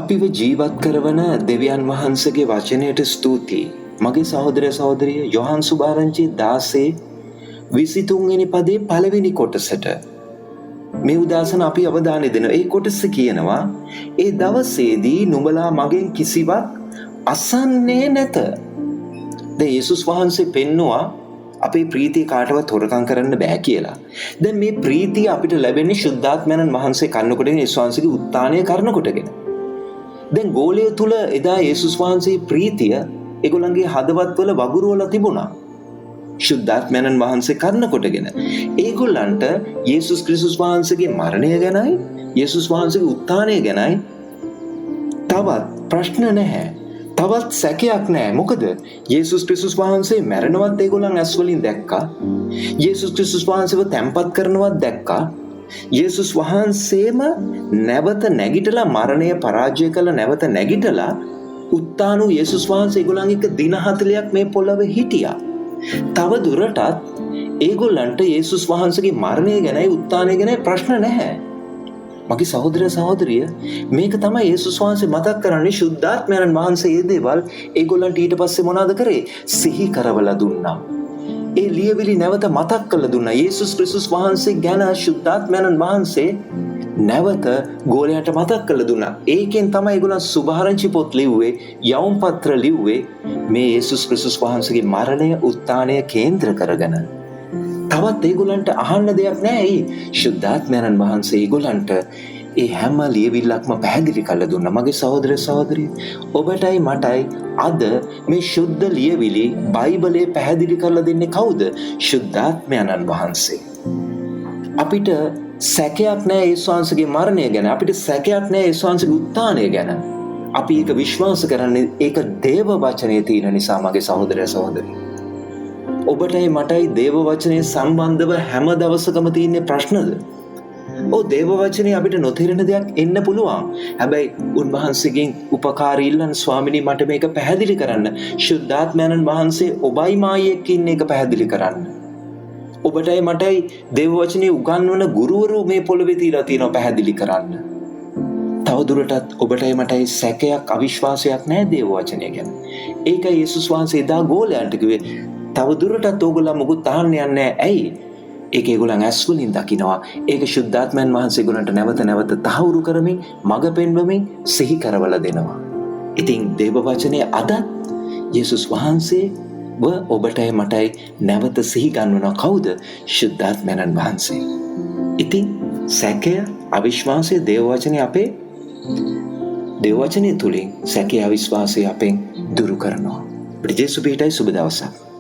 අපිව ජීවත් කරවන දෙවියන් වහන්සේගේ වචනයට ස්තුතියි. මගේ සහෝදර සහෝදරිය යොහන් සුභාරංචි 16:23 වෙනි පදේ පළවෙනි කොටසට මේ උදාසන අපි අවධානය දෙනවා. ඒ කොටස කියනවා ඒ දවසේදී නුඹලා මගෙන් කිසිවක් අසන්නේ නැත. දැන් යේසුස් වහන්සේ පෙන්නවා අපේ ප්‍රීතිය කාටවත් හොරකම් කරන්න බෑ කියලා. දැන් මේ ප්‍රීතිය අපිට ලැබෙන්නේ ශුද්ධාත්මයන් වහන්සේ කන්නකොටගෙන යේසුස් වහන්සේගේ උත්ථානය කරනකොටගෙන. දැන් ගෝලය තුල එදා යේසුස් වහන්සේ ප්‍රීතිය ඒගොල්ලන්ගේ හදවත්වල වගුරුවලා තිබුණා. ශුද්ධාත්මයන් වහන්සේ කරනකොටගෙන ඒගොල්ලන්ට යේසුස් ක්‍රිස්තුස් වහන්සේගේ මරණය ගැනයි යේසුස් වහන්සේගේ උත්ථානය ගැනයි තවත් ප්‍රශ්න නැහැ. තවත් සැකයක් නැහැ. මොකද යේසුස් ක්‍රිස්තුස් වහන්සේ මැරෙනවත් ඒගොල්ලන් ඇස් වලින් දැක්කා. යේසුස් ක්‍රිස්තුස් වහන්සේව තැන්පත් කරනවත් දැක්කා. යේසුස් වහන්සේම නැවත නැගිටලා මරණය පරාජය කළ නැවත නැගිටලා උත්ථාන වූ යේසුස් වහන්සේ ඒගොල්ලන් එක්ක දින 40ක් මේ පොළවේ හිටියා. තව දුරටත් ඒගොල්ලන්ට යේසුස් වහන්සේගේ මරණය ගැනයි උත්ථානය ගැනයි ප්‍රශ්න නැහැ. මගේ සහෝදර සහෝදරිය මේක තමයි යේසුස් වහන්සේ මතක් කරන්නේ. ශුද්ධාත්මයන් වහන්සේ මේ දේවල් ඒගොල්ලන්ට ඊට පස්සේ මොනවද කරේ? සිහි කරවලා දුන්නා. ඒ ලියවිලි නැවත මතක් කරලා දුන්නා. යේසුස් ක්‍රිස්තුස් වහන්සේ ගැන ශුද්ධාත්මයන් වහන්සේ නැවත ගෝලයට මතක් කරලා දුන්නා. ඒකෙන් තමයි ඒගොල්ලන් සුභාරංචි පොත් ලිව්වේ, යවුම් පත්‍ර ලිව්වේ මේ යේසුස් ක්‍රිස්තුස් වහන්සේගේ මරණය උත්ථානය කේන්ද්‍ර කරගෙන. තවත් ඒගොල්ලන්ට අහන්න දෙයක් නැහැ. ඒ ශුද්ධාත්මයන් වහන්සේ ඒගොල්ලන්ට ඒ හැම ලියවිල්ලක්ම පැහැදිලි කරලා දුන්නා. මගේ සහෝදර සහෝදරිය ඔබටයි මටයි අද මේ ශුද්ධ ලියවිලි බයිබලයේ පැහැදිලි කරලා දෙන්නේ කවුද? ශුද්ධාත්මයන් වහන්සේ. අපිට සැකයක් නැහැ යේසුස් වහන්සේගේ මරණය ගැන. අපිට සැකයක් නැහැ යේසුස් වහන්සේගේ උත්ථානය ගැන. අපි ඒක විශ්වාස කරන්නේ ඒක දේව වචනේ තියෙන නිසා. මගේ සහෝදර සහෝදරිය ඔබටයි මටයි දේව වචනේ සම්බන්ධව හැම දවසකම තියෙන ප්‍රශ්නද? දේව වචනේ අපිට නොතේරෙන දෙයක් එන්න පුළුවන්. හැබැයි උන්වහන්සේගෙන් උපකාර ඉල්ලන්න, ස්වාමිනී මට මේක පැහැදිලි කරන්න. ශුද්ධාත්මයන් වහන්සේ ඔබයි මායි එක්ක ඉන්න එක පැහැදිලි කරන්න. ඔබටයි මටයි දේව වචනේ උගන්වන ගුරුවරු මේ පොළවේ තියලා තියෙනවා පැහැදිලි කරන්න. තවදුරටත් ඔබටයි මටයි සැකයක්, අවිශ්වාසයක් නැහැ දේව වචනය ගැන. ඒකයි යේසුස් වහන්සේ එදා ගෝලයන්ට කිව්වේ තවදුරටත් ඕගොල්ලෝ මොකුත් අහන්න යන්නේ නැහැ. ඇයි? ඒක ඒගොල්ලන් ඇස් වලින් දකිනවා. ඒක ශුද්ධාත්මයන් වහන්සේ ඒගොල්ලන්ට නැවත නැවත තහවුරු කරමින්, මඟ පෙන්වමින්, සිහි කරවලා දෙනවා. ඉතින් දේව වචනේ අදත් යේසුස් වහන්සේව ඔබටයි මටයි නැවත සිහි ගන්වනවා. කවුද? ශුද්ධාත්මයන් වහන්සේ. ඉතින් සැකය, අවිශ්වාසය දේව වචනේ අපේ දේව වචනේ තුලින් සැකය, අවිශ්වාසය අපෙන් දුරු කරනවා. ප්‍රිජේසු පිටයි සුබ දවසක්.